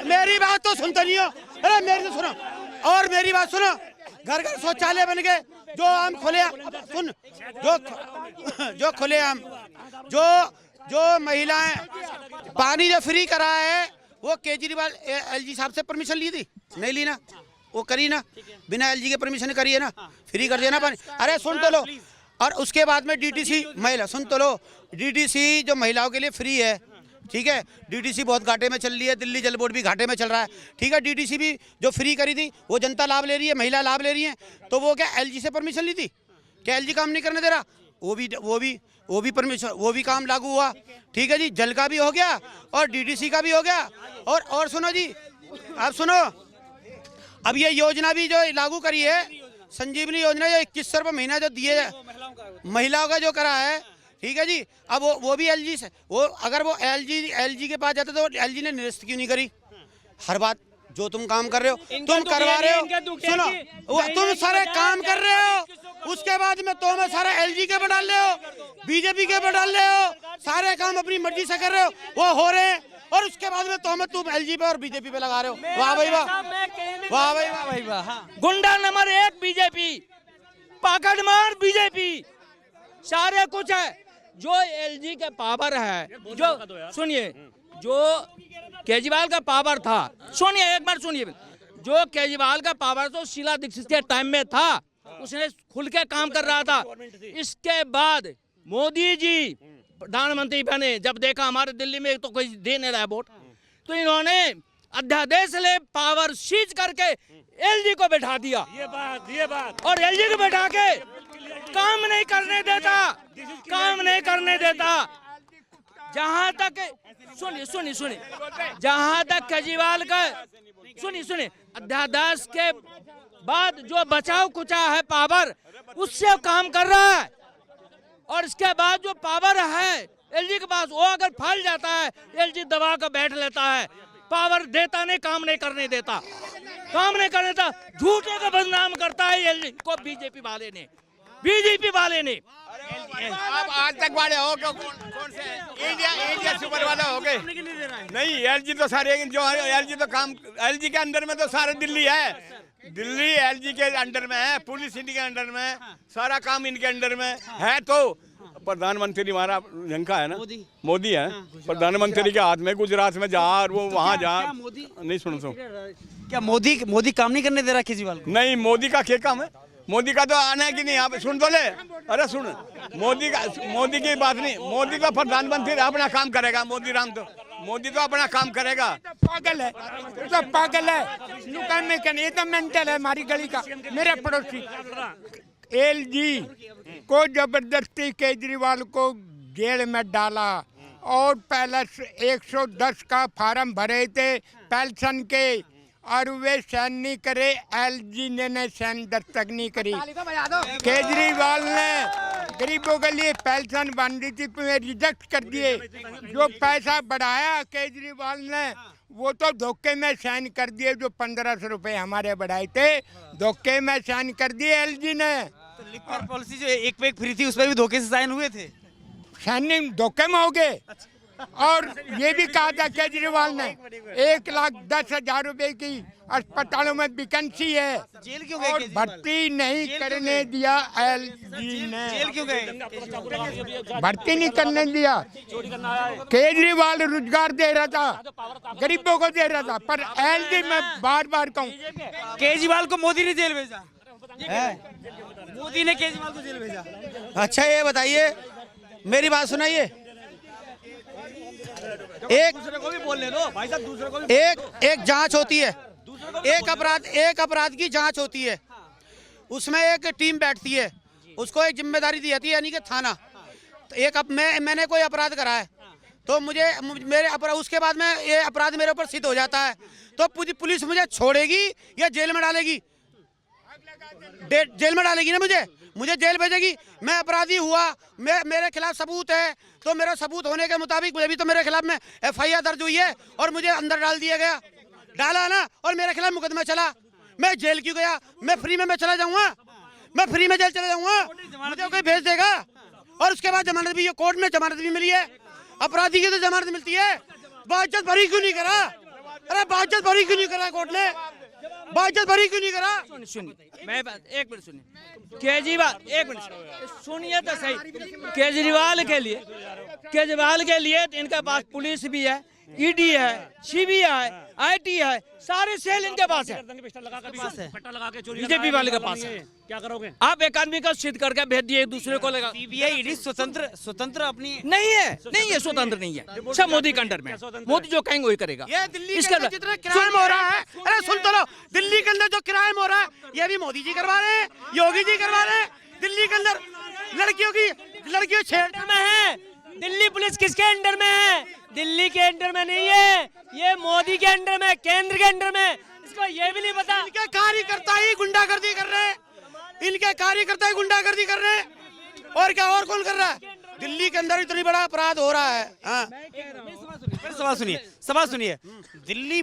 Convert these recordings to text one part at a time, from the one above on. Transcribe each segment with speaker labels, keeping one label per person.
Speaker 1: मेरी बात तो सुनते नहीं हो। अरे मेरी तो सुनो, और मेरी बात सुनो। घर घर शौचालय बन गए, जो आम खुले, सुन, जो खुले आम, जो महिलाएं पानी जो फ्री करा है, वो केजरीवाल एलजी साहब से परमिशन ली थी? नहीं ली ना, वो करी ना, बिना एलजी के परमिशन करी है ना, फ्री कर देना पानी। अरे सुन तो लो। और उसके बाद में डीटीसी महिला, सुन तो लो, डीटीसी जो महिलाओं के लिए फ्री है, ठीक है। डीटीसी बहुत घाटे में चल रही है, दिल्ली जल बोर्ड भी घाटे में चल रहा है, ठीक है। डीटीसी भी जो फ्री करी थी, वो जनता लाभ ले रही है, महिला लाभ ले रही है, तो वो क्या एलजी से परमिशन ली थी? क्या एलजी काम नहीं करने दे रहा? वो भी परमिशन, वो भी काम लागू हुआ, ठीक है जी। जल का भी हो गया और डीटीसी का भी हो गया। और सुनो जी, अब सुनो, अब ये योजना भी जो लागू करी है, संजीवनी योजना, जो 2100 रुपये महीना जो दिए महिलाओं का जो करा है, ठीक है जी। अब वो भी एलजी से, वो अगर वो एलजी के पास जाते तो एलजी ने निरस्त क्यों नहीं करी? हर बात जो तुम काम कर रहे हो, तुम करवा रहे हो, सुनो, तुम सारे काम कर रहे हो, उसके बाद में तुम सारा एलजी के पे डाल रहे हो, बीजेपी के पे डाल रहे हो, सारे काम अपनी मर्जी से कर रहे हो, वो हो रहे हैं, और उसके बाद में तुम एलजी पे और बीजेपी पे लगा रहे हो। वाह भाई वाह, वाह भाई वाह भाई वाह।
Speaker 2: गुंडा नंबर 1 बीजेपी, पकड़मार बीजेपी, सारे कुछ है। जो एलजी के पावर है, जो सुनिए, जो केजरीवाल का पावर था, सुनिए एक बार सुनिए, जो केजरीवाल का पावर तो शीला दीक्षित के टाइम में था, उसने खुल के काम कर रहा था। इसके बाद मोदी जी प्रधानमंत्री बने, जब देखा हमारे दिल्ली में तो कोई दे नहीं रहा है वोट, तो इन्होंने अध्यादेश ले पावर सीज करके एलजी को बैठा दिया। ये बात और एलजी को बैठा के काम नहीं करने देता। जहां तक सुनिए, जहां तक केजरीवाल का सुनिए, अध्यादेश के बाद जो बचाव कुचा है पावर, उससे काम कर रहा है। और इसके बाद जो पावर है एलजी के पास, वो अगर फैल जाता है, एलजी दबा कर बैठ लेता है, पावर देता नहीं, काम नहीं करने देता, झूठे का बदनाम करता है एलजी को बीजेपी वाले ने।
Speaker 3: आप आज तक वाले हो क्यों? कौन से इंडिया सुपर वाले हो गए? नहीं, एलजी तो सारे, जो एलजी तो काम, एलजी के अंडर में तो सारे दिल्ली है, दिल्ली एलजी के अंडर में है, पुलिस इनके अंडर में है, सारा काम इनके अंडर में है। तो प्रधानमंत्री हमारा झंका है ना, मोदी है प्रधानमंत्री के हाथ में। गुजरात में जा और वो वहाँ जा, नहीं सुनो
Speaker 4: क्या मोदी काम नहीं करने दे रहा केजरीवाल को?
Speaker 3: नहीं, मोदी का क्या काम है? मोदी का तो आना है कि नहीं? आप सुन तो ले, अरे सुन, मोदी की बात नहीं, मोदी तो प्रधानमंत्री अपना काम करेगा, मोदी तो अपना काम करेगा।
Speaker 5: पागल है, तो पागल है, दुकान में करने, ये तो मेंटल है। हमारी गली का मेरा पड़ोसी एलजी को जबरदस्ती केजरीवाल को जेल में डाला, और पहले 110 का फार्म भरे थे पेंशन के, और वे साइन नहीं करे, एलजी ने साइन दस्तक नहीं करी। केजरीवाल ने गरीबों के लिए पेंशन बन रही थी, रिजेक्ट कर दिए। जो पैसा बढ़ाया केजरीवाल ने, वो तो धोखे में साइन कर दिए। जो 1500 रुपए हमारे बढ़ाए थे, धोखे में साइन कर दिए एलजी ने।
Speaker 4: तो लिक्विड पॉलिसी जो एक पे एक फ्री थी, उस पर भी धोखे से साइन हुए थे,
Speaker 5: साइनिंग धोखे में हो गए। और ये भी कहा था केजरीवाल ने 1,10,000 रुपए की अस्पतालों में वैकेंसी है,
Speaker 4: जेल क्यों गए?
Speaker 5: और भर्ती नहीं करने दिया एलजी ने।
Speaker 4: जेल क्यों गए?
Speaker 5: भर्ती नहीं करने दिया। केजरीवाल रोजगार दे रहा था, गरीबों को दे रहा था, पर एलजी में बार कहूँ,
Speaker 4: केजरीवाल को मोदी ने जेल भेजा है, मोदी ने केजरीवाल को जेल भेजा।
Speaker 1: अच्छा ये बताइए, मेरी बात सुनाइए,
Speaker 4: दूसरे को भी बोलने दो भाई साहब, दूसरे को भी।
Speaker 1: एक जांच होती है, एक अपराध की जांच होती है, उसमें एक टीम बैठती है, उसको एक जिम्मेदारी दी जाती है, यानी कि थाना। तो मैंने कोई अपराध करा है, तो उसके बाद में ये अपराध मेरे ऊपर सिद्ध हो जाता है, तो पुलिस मुझे छोड़ेगी या जेल में डालेगी? जेल में डालेगी ना, मुझे जेल भेजेगी। मैं अपराधी हुआ, मेरे खिलाफ सबूत है, तो मेरा सबूत होने के मुताबिक अभी तो मेरे खिलाफ में FIR दर्ज हुई है, और मुझे अंदर डाल दिया गया, डाला ना, और मेरे खिलाफ मुकदमा चला। मैं जेल क्यों गया? मैं फ्री में चला जाऊंगा, मैं फ्री में जेल चला जाऊंगा, मुझे कोई भेज देगा? और उसके बाद जमानत भी, कोर्ट में जमानत भी मिली है, अपराधी की तो जमानत मिलती है, बाइज्जत भरी क्यों नहीं करा? अरे बाइज्जत भरी क्यों नहीं करा कोर्ट ने? बाइज्जत भरी क्यों नहीं करा?
Speaker 2: सुनिए मैं एक मिनट सुनिए। केजरीवाल एक मिनट सुनिए तो सही। केजरीवाल के लिए इनके पास पुलिस भी है, ईडी है, सीबीआई, आईटी है, सारे सेल इनके पास है। बीजेपी वाले के पास है।
Speaker 6: क्या करोगे?
Speaker 2: आप एक आदमी को सिद्ध करके भेज दिए, एक दूसरे को लगा।
Speaker 4: सीबीआई ईडी स्वतंत्र अपनी
Speaker 2: नहीं है स्वतंत्र नहीं है, सब मोदी के अंडर में। मोदी जो कहेंगे वही करेगा।
Speaker 1: ये दिल्ली के
Speaker 2: इसके
Speaker 1: अंदर जितना क्राइम हो रहा है, अरे सुन तो लो, दिल्ली के अंदर जो क्राइम हो रहा है ये भी मोदी जी करवा रहे हैं, योगी जी करवा रहे हैं। दिल्ली के अंदर लड़कियों छेड़
Speaker 4: में है। दिल्ली पुलिस किसके अंडर में है? दिल्ली के अंडर में नहीं है, ये मोदी के अंडर में, केंद्र के अंडर में। इसको ये भी नहीं पता।
Speaker 1: इनके कार्यकर्ता ही गुंडागर्दी कर रहे हैं, इनके कार्यकर्ता ही गुंडागर्दी कर रहे हैं। और क्या, और कौन कर रहा है? दिल्ली के अंदर इतनी बड़ा अपराध हो रहा है। हाँ,
Speaker 4: सवाल सुनिए। दिल्ली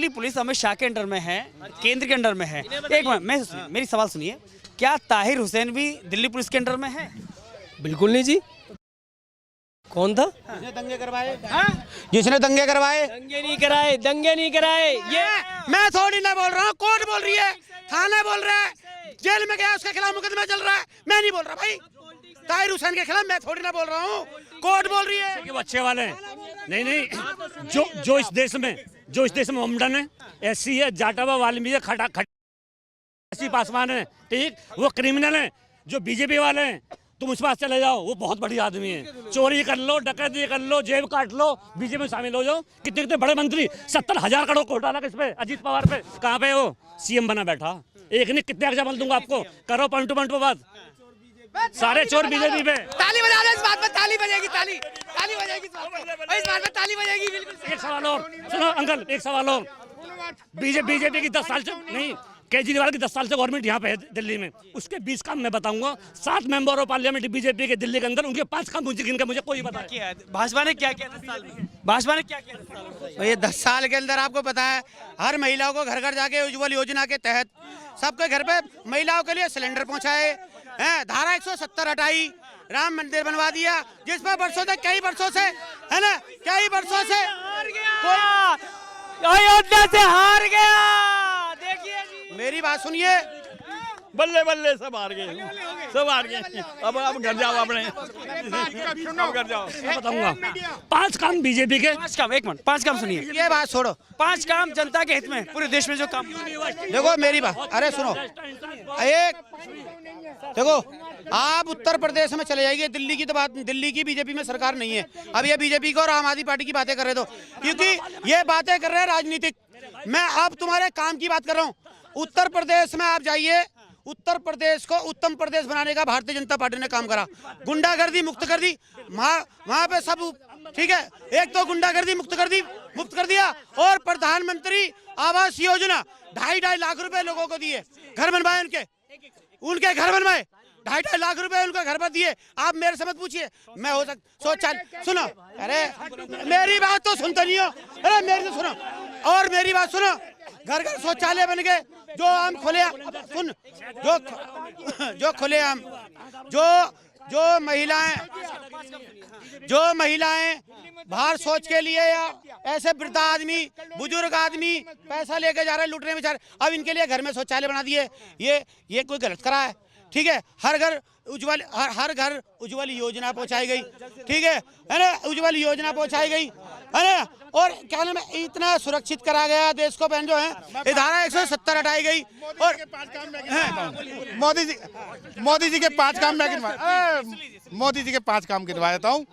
Speaker 4: पुलिस अमित शाह के अंडर में है, केंद्र के अंडर में है। एक मिनट मेरी सवाल सुनिए। क्या ताहिर हुसैन भी दिल्ली पुलिस के अंडर में है?
Speaker 6: बिल्कुल नहीं जी। कौन था?
Speaker 1: जिसने दंगे करवाए, जिसने दंगे करवाए।
Speaker 4: दंगे नहीं कराए।
Speaker 1: ये मैं थोड़ी ना बोल रहा हूँ, कोर्ट बोल रही है, थाना बोल रहा है, जेल में गया उसके खिलाफ मुकदमा चल रहा है। मैं नहीं बोल रहा भाई, ताहिर हुसैन के खिलाफ मैं थोड़ी ना बोल रहा हूँ, कोर्ट बोल रही है।
Speaker 6: कि वो अच्छे वाले हैं। नहीं, जो इस देश में ममडन है, एससी है, जाटवा, वाल्मीकि है, खट्टी पासवान है, ठीक, वो क्रिमिनल है। जो बीजेपी वाले हैं तुम उस पास चले जाओ, वो बहुत बड़ी आदमी है। चोरी कर लो, डकैती कर लो, जेब काट लो, बीजेपी में शामिल हो जाओ। कितने बड़े मंत्री, 70,000 करोड़ घोटाला किस पे? अजीत पवार पे। कहाँ पे वो सीएम बना बैठा? एक नहीं कितने एग्जाम्पल दूंगा आपको, करो पॉइंट टू पॉइंट पे बात। सारे चोर बीजेपी पे।
Speaker 4: ताली बजा दो इस बात पर, ताली बजेगी, ताली बजेगी इस बात पर, ताली बजेगी बिल्कुल।
Speaker 6: एक सवाल और सुनो अंकल, एक सवाल और। बीजेपी की 10 साल से नहीं, केजरीवाल की 10 साल से गवर्नमेंट यहाँ पे है दिल्ली में, उसके 20 काम मैं बताऊंगा। 7 मेंबर ऑफ पार्लियामेंट बीजेपी के दिल्ली के अंदर, उनके 5 काम मुझे कोई पता है।
Speaker 4: भाजपा ने क्या किया 10 साल में? भाजपा ने क्या किया?
Speaker 1: ये 10 साल के अंदर आपको पता है, हर महिलाओं को घर घर जाके उज्ज्वल योजना के तहत सबके घर पे महिलाओं के लिए सिलेंडर पहुंचाए हैं। धारा 170 हटाई, राम मंदिर बनवा दिया, जिस पर वर्षों से, कई वर्षों से, है ना, कई वर्षों से
Speaker 4: अयोध्या से हार गया। देखिए जी,
Speaker 1: मेरी बात सुनिए।
Speaker 3: बल्ले बल्ले सब हार गए, सब हार गए। अब घर जाओ अपने, अब घर जाओ।
Speaker 6: बताऊंगा 5 काम बीजेपी के।
Speaker 4: 5 काम, एक मिनट, 5 काम सुनिए।
Speaker 1: ये बात छोड़ो,
Speaker 4: 5 काम जनता के हित में, पूरे देश में जो काम।
Speaker 1: देखो मेरी बात, अरे सुनो, एक देखो, आप उत्तर प्रदेश में चले जाइए, दिल्ली की तो बात, दिल्ली की बीजेपी में सरकार नहीं है। अब ये बीजेपी को और आम आदमी पार्टी की बातें कर रहे हो, क्योंकि ये बातें कर रहे हैं राजनीतिक। मैं अब तुम्हारे काम की बात कर रहा हूँ। उत्तर प्रदेश में आप जाइए, उत्तर प्रदेश को उत्तम प्रदेश बनाने का भारतीय जनता पार्टी ने काम करा। गुंडागर्दी मुक्त कर दी, वहाँ पे सब ठीक है। एक तो गुंडागर्दी मुक्त कर दिया, और प्रधानमंत्री आवास योजना 2.5 लाख रुपए लोगों को दिए, घर बनवाए, उनके घर बनवाए, 2.5 लाख रुपए उनका घर पर दिए। आप मेरे से मत पूछिए, मैं हो सकता सुनो, अरे मेरी बात तो सुनते नहीं हो, अरे मेरी तो सुनो, और मेरी बात सुनो। घर घर शौचालय बन गए, जो आम खुले, सुन, जो खुले आम, जो महिलाएं बाहर सोच के लिए, या ऐसे वृद्ध आदमी, बुजुर्ग आदमी पैसा लेके जा रहे हैं लूटने बेचारे, अब इनके लिए घर में शौचालय बना दिए। ये कोई गलत करा है? ठीक है, हर घर उज्ज्वल योजना पहुंचाई गई, ठीक है ना, उज्ज्वल योजना पहुंचाई गई, है ना। और क्या नाम है, इतना सुरक्षित करा गया देश को, बहन जो है, धारा 170 हटाई गई। और
Speaker 7: मोदी जी के 5 काम मैं मोदी जी के 5 काम गिनवा देता हूँ।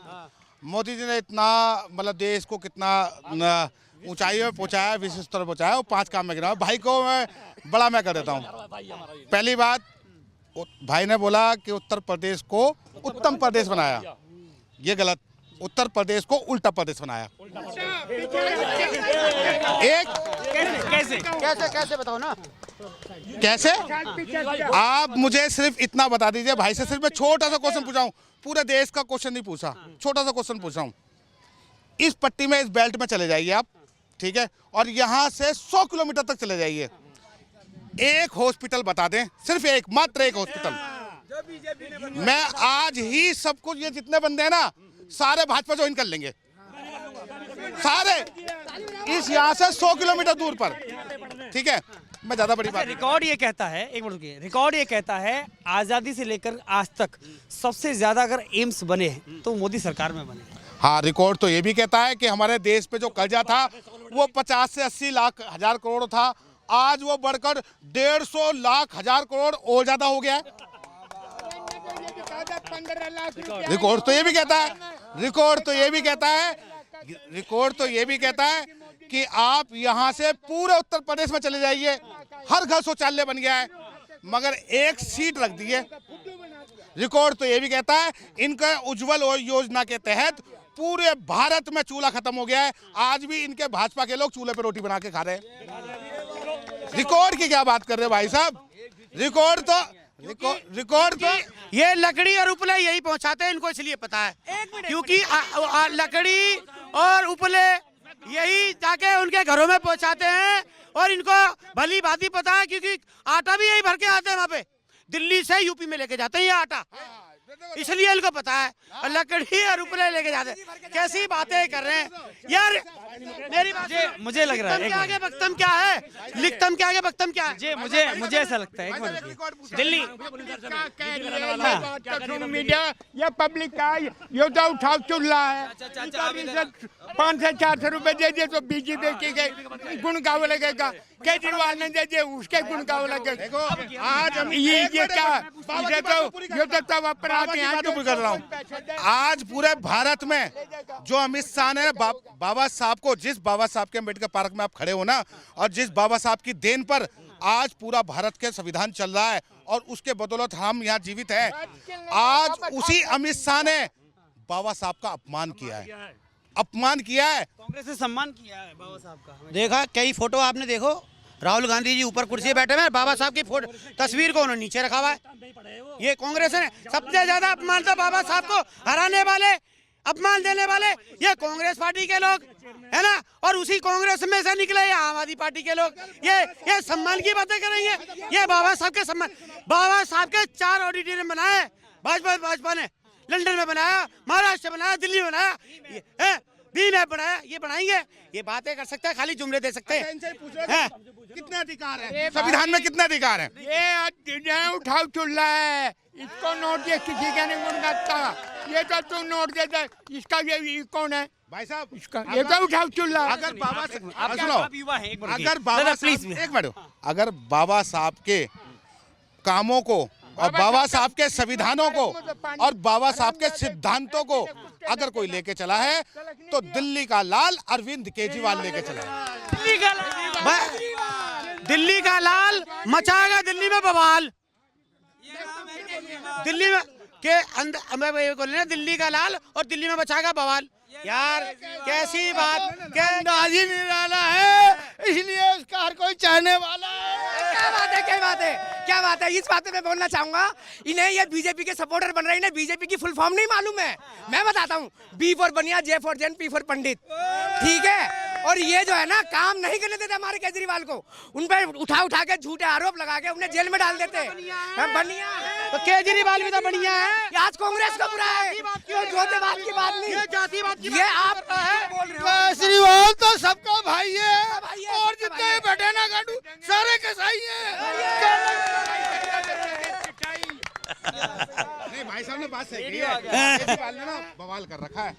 Speaker 7: मोदी जी ने इतना, मतलब देश को कितना ऊंचाई में पहुंचाया, विश्व स्तर पर पहुंचाया, वो 5 काम में गिनवा। भाई को मैं कर देता हूँ। पहली बात, भाई ने बोला कि उत्तर प्रदेश को उत्तम प्रदेश बनाया, ये गलत। उत्तर प्रदेश को उल्टा प्रदेश बनाया। एक
Speaker 1: कैसे बताओ ना,
Speaker 7: कैसे? आप मुझे सिर्फ इतना बता दीजिए, भाई से सिर्फ मैं छोटा सा क्वेश्चन पूछा हूँ, पूरे देश का क्वेश्चन नहीं पूछा, छोटा सा क्वेश्चन पूछा हूँ। इस पट्टी में, इस बेल्ट में चले जाइए आप, ठीक है, और यहाँ से 100 किलोमीटर तक चले जाइए, एक हॉस्पिटल बता दें, सिर्फ एक, मात्र एक हॉस्पिटल। मैं आज ही सब कुछ, ये जितने बंदे हैं ना, सारे भाजपा ज्वाइन कर लेंगे, सारे। इस यहाँ से 100 किलोमीटर दूर पर, ठीक है। मैं ज्यादा बड़ी बात
Speaker 4: रिकॉर्ड ये कहता है, एक मिनट रुकिए, रिकॉर्ड ये कहता है आज़ादी से लेकर आज तक सबसे ज्यादा अगर एम्स बने हैं तो मोदी सरकार में बने।
Speaker 7: हाँ, रिकॉर्ड तो ये भी कहता है कि हमारे देश पे जो कर्जा था वो 50 से 80 लाख हजार करोड़ था, आज वो बढ़कर 150 लाख हजार करोड़ और ज्यादा हो गया है।
Speaker 5: 15 लाख रुपया
Speaker 7: रिकॉर्ड तो ये भी कहता है, रिकॉर्ड तो ये भी कहता है, रिकॉर्ड तो ये भी कहता है कि आप यहाँ से पूरे उत्तर प्रदेश में चले जाइए, हर घर शौचालय बन गया है, मगर एक सीट रख दी है। रिकॉर्ड तो ये भी कहता है इनका उज्जवल योजना के तहत पूरे भारत में चूल्हा खत्म हो गया है, आज भी इनके भाजपा के लोग चूल्हे पे रोटी बना के खा रहे हैं। रिकॉर्ड की क्या बात कर रहे हैं भाई साहब? रिकॉर्ड तो
Speaker 1: ये लकड़ी और उपले यही पहुंचाते हैं, इनको इसलिए पता है, क्योंकि लकड़ी और उपले यही जाके उनके घरों में पहुंचाते हैं और इनको भली भांति पता है, क्योंकि आटा भी यही भर के आते हैं वहाँ पे, दिल्ली से यूपी में लेके जाते हैं ये आटा, इसलिए इनको पता है। और लकड़ी और उपले लेके जाते हैं। कैसी बातें कर रहे हैं यार। मेरी बात
Speaker 4: मुझे लग रहा है
Speaker 1: लिखतम के आगे वक्तम क्या है, लिखतम के आगे वक्तम क्या है?
Speaker 4: मुझे ऐसा लगता है, एक मिनट, दिल्ली
Speaker 5: मीडिया या पब्लिक का ये तो उठाव चुल्ला है, 500 से 400 रुपए दे दिए तो बीजेपी के गुण गावे लगेगा, केजरीवाल ने दे दिए उसके गुण गावे लगेगा। आज हम ये क्या ये तो तब अपराध
Speaker 7: कर रहा हूँ। आज पूरे भारत में जो अमित शाह ने बाबा साहब को, जिस बाबा साहब के अम्बेडकर पार्क में आप खड़े हो ना, और जिस बाबा साहब की देन पर आज पूरा भारत के संविधान चल रहा है और उसके बदौलत हम यहाँ जीवित हैं, आज उसी अमित शाह ने बाबा साहब का अपमान किया है, अपमान किया है।
Speaker 4: कांग्रेस ने सम्मान किया है बाबा साहब का।
Speaker 1: देखा कई फोटो आपने देखो, राहुल गांधी जी ऊपर कुर्सी पे बैठे हुए हैं, बाबा साहब की फोटो तस्वीर को उन्होंने नीचे रखा हुआ है। ये कांग्रेस ने सबसे ज्यादा अपमान था बाबा साहब को हराने वाले, अपमान देने वाले ये कांग्रेस पार्टी के लोग है ना, और उसी कांग्रेस में से निकले ये आम आदमी पार्टी के लोग। ये सम्मान की बातें करेंगे, ये बाबा साहब के सम्मान, बाबा साहब के 4 ऑडिटोरियम बनाए भाजपा ने, लंदन में बनाया, महाराष्ट्र में बनाया, दिल्ली में बनाया, भी में बनाया, ये बनाएंगे, ये बातें कर सकते हैं, खाली जुमले दे सकते हैं।
Speaker 7: कितने अधिकार है संविधान में, कितने अधिकार है?
Speaker 5: ये उठाव चुल्ला है, इसको नोट दिया किसी का नहीं गुण गाता, ये तो तू नोट देता, इसका ये कौन है
Speaker 7: भाई साहब?
Speaker 5: इसका ये तो उठाव चुल्ला।
Speaker 7: अगर बाबा सुनो,
Speaker 4: युवा है,
Speaker 7: अगर बाबा साहब, एक मिनट, अगर बाबा साहब के कामों को और बाबा साहब के संविधानों को और बाबा साहब के सिद्धांतों को अगर कोई लेके चला है तो दिल्ली का लाल अरविंद केजरीवाल लेके चला है।
Speaker 1: दिल्ली का लाल मचाएगा दिल्ली में बवाल, दिल्ली में के अंदर दिल्ली का लाल और दिल्ली में मचाएगा बवाल। यार कैसी बात, क्या अंदाज ही निराला है, इसलिए उसका हर कोई चाहने वाला है।
Speaker 8: क्या बात है, क्या बात है, क्या बात है, इस बात पे मैं बोलना चाहूंगा, इन्हें ये बीजेपी के सपोर्टर बन रहे हैं, इन्हें बीजेपी की फुल फॉर्म नहीं मालूम है। मैं बताता हूँ, B for Baniya, J for Jain, P for Pandit, ठीक है। और ये जो है ना काम नहीं करने देते हमारे केजरीवाल को, उन पर उठा के झूठे आरोप लगा के उन्हें जेल में डाल देते हैं। बनिया है
Speaker 1: तो केजरीवाल भी तो बढ़िया है,
Speaker 8: आज कांग्रेस का बुरा है, जोतेबाद की बात नहीं, ये आप बोल रहे हो।
Speaker 1: केजरीवाल तो सबका भाई है, और जितने बैठे ना गाड़ू सारे कसाई
Speaker 7: नहीं, भाई साहब ने बात सही की है। केजरीवाल ने ना बवाल कर रखा है,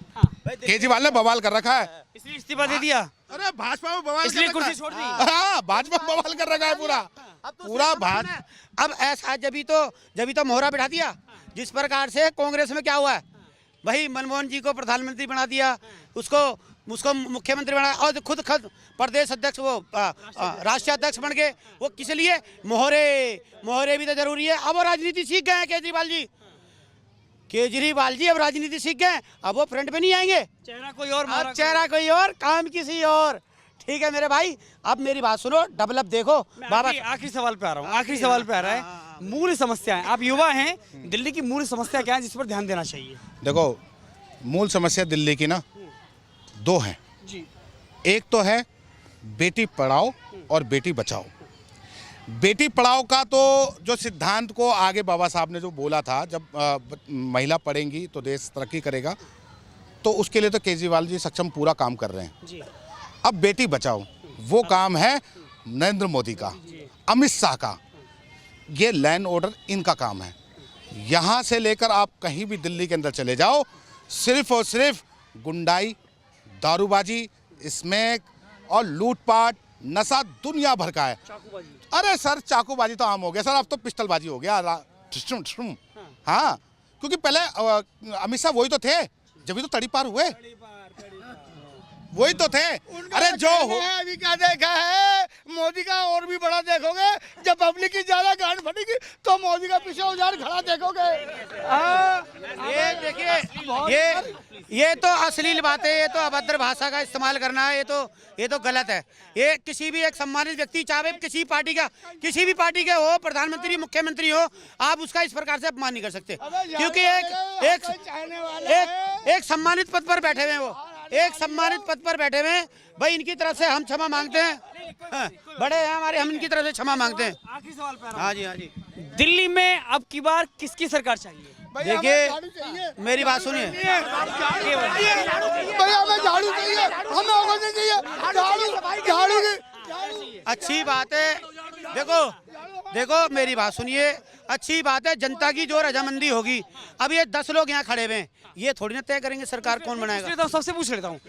Speaker 7: केजरीवाल ने बवाल कर रखा है,
Speaker 4: इसलिए इस्तीफा दे दिया।
Speaker 7: अरे भाजपा में बवाल,
Speaker 4: इसलिए कुर्सी छोड़ दी।
Speaker 7: हाँ, भाजपा में बवाल कर रखा है पूरा भाजपा।
Speaker 1: अब ऐसा जब तो मोहरा बिठा दिया, जिस प्रकार से कांग्रेस में क्या हुआ है भाई, मनमोहन जी को प्रधानमंत्री बना दिया, उसको मुख्यमंत्री बनाया, और खुद प्रदेश अध्यक्ष, वो राष्ट्रीय अध्यक्ष बन गए। वो किस लिए? मोहरे भी तो जरूरी है। अब वो राजनीति सीख गए हैं केजरीवाल जी अब राजनीति सीख गए, अब वो फ्रंट पे नहीं आएंगे,
Speaker 4: चेहरा कोई और,
Speaker 1: अब चेहरा कोई और, काम किसी और। ठीक है मेरे भाई, अब मेरी बात सुनो, डेवलप देखो। बाबा
Speaker 4: आखिरी सवाल पे आ रहा हूँ, आखिरी सवाल पे आ रहा है, मूल समस्याएं, आप युवा हैं, दिल्ली की मूल समस्या क्या है जिस पर ध्यान देना चाहिए?
Speaker 7: देखो, मूल समस्या दिल्ली की ना 2 हैं जी। एक तो है बेटी पढ़ाओ और बेटी बचाओ। बेटी पढ़ाओ का तो जो सिद्धांत को आगे बाबा साहब ने जो बोला था, जब महिला पढ़ेंगी तो देश तरक्की करेगा, तो उसके लिए तो केजरीवाल जी सक्षम पूरा काम कर रहे हैं जी। अब बेटी बचाओ वो काम है नरेंद्र मोदी का, अमित शाह का। ये लैंड ऑर्डर इनका काम है। यहाँ से लेकर आप कहीं भी दिल्ली के अंदर चले जाओ, सिर्फ और सिर्फ गुंडाई, दारूबाजी, स्मैक और लूटपाट, नशा दुनिया भर का है। अरे सर चाकूबाजी तो आम हो गया सर, अब तो पिस्टलबाजी हो गया। हाँ, क्योंकि पहले अमित शाह वही तो थे, जब भी तो तड़ी पार हुए, वही तो थे। अरे जो हो
Speaker 3: अभी क्या देखा है मोदी का, और भी बड़ा देखोगे जब पब्लिक की ज्यादा गांड फटेगी तो मोदी का पीछे औजार खड़ा देखोगे।
Speaker 1: ये देखिए, ये तो अश्लील बात है, ये तो अभद्र भाषा का इस्तेमाल करना है, ये तो गलत है। ये किसी भी एक सम्मानित व्यक्ति, चाहे किसी भी पार्टी के हो, प्रधानमंत्री मुख्यमंत्री हो, आप उसका इस प्रकार से अपमान नहीं कर सकते, क्योंकि एक सम्मानित पद पर बैठे हुए हैं, वो एक सम्मानित पद पर बैठे हुए हैं। भाई इनकी तरफ से हम क्षमा मांगते हैं, बड़े हैं हमारे, हम इनकी तरफ से क्षमा मांगते हैं।
Speaker 4: आखिरी सवाल पे आ रहा हूं।
Speaker 1: हाँ जी, हाँ जी।
Speaker 4: दिल्ली में अब की बार किसकी सरकार चाहिए?
Speaker 1: देखिए मेरी बात सुनिए,
Speaker 3: भैया हमें झाड़ू चाहिए, हमें आवाज नहीं चाहिए, झाड़ू की।
Speaker 1: अच्छी बात है। देखो मेरी बात सुनिए, अच्छी बात है, जनता की जो रजामंदी होगी। अब ये 10 लोग यहाँ खड़े हुए हैं, ये थोड़ी ना तय करेंगे सरकार कौन बनाएगा।
Speaker 4: तो सबसे पूछ लेता हूँ,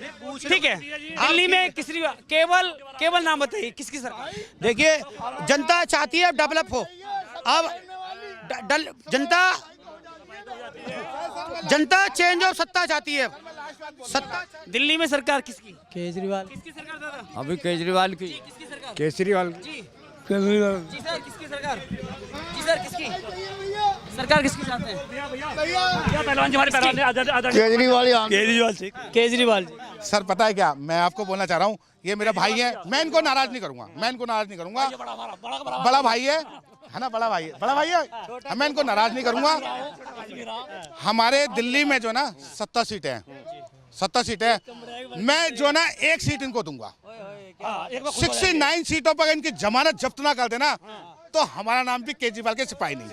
Speaker 4: ठीक है, दिल्ली में किसकी, केवल नाम बताइए किसकी सरकार?
Speaker 1: देखिए जनता चाहती है डेवलप हो। अब जनता चेंज ऑफ सत्ता चाहती है। सत्ता
Speaker 4: दिल्ली में सरकार किसकी?
Speaker 8: केजरीवाल।
Speaker 4: किसकी सरकार दादा?
Speaker 8: अभी केजरीवाल की।
Speaker 4: किसकी सरकार?
Speaker 5: केजरीवाल।
Speaker 4: जी
Speaker 5: केजरीवाल।
Speaker 4: जी सर, किसकी सरकार? जी सर, किसकी सरकार किसकी चाहते हैं?
Speaker 6: पहलवान जी, हमारे पहलवान जी, आजाद
Speaker 4: केजरीवाल।
Speaker 7: सर पता है क्या, मैं आपको बोलना चाह रहा हूँ, ये मेरा भाई है, मैं इनको नाराज नहीं करूंगा, बड़ा भाई है ना, बड़ा भाई है, मैं इनको नाराज नहीं करूंगा। हमारे दिल्ली में जो ना 70 सीटें हैं, मैं जो ना 1 सीट इनको दूंगा। 69 सीटों पर इनकी जमानत जब्त ना कर देना तो हमारा नाम भी केजरीवाल के सिपाही नहीं।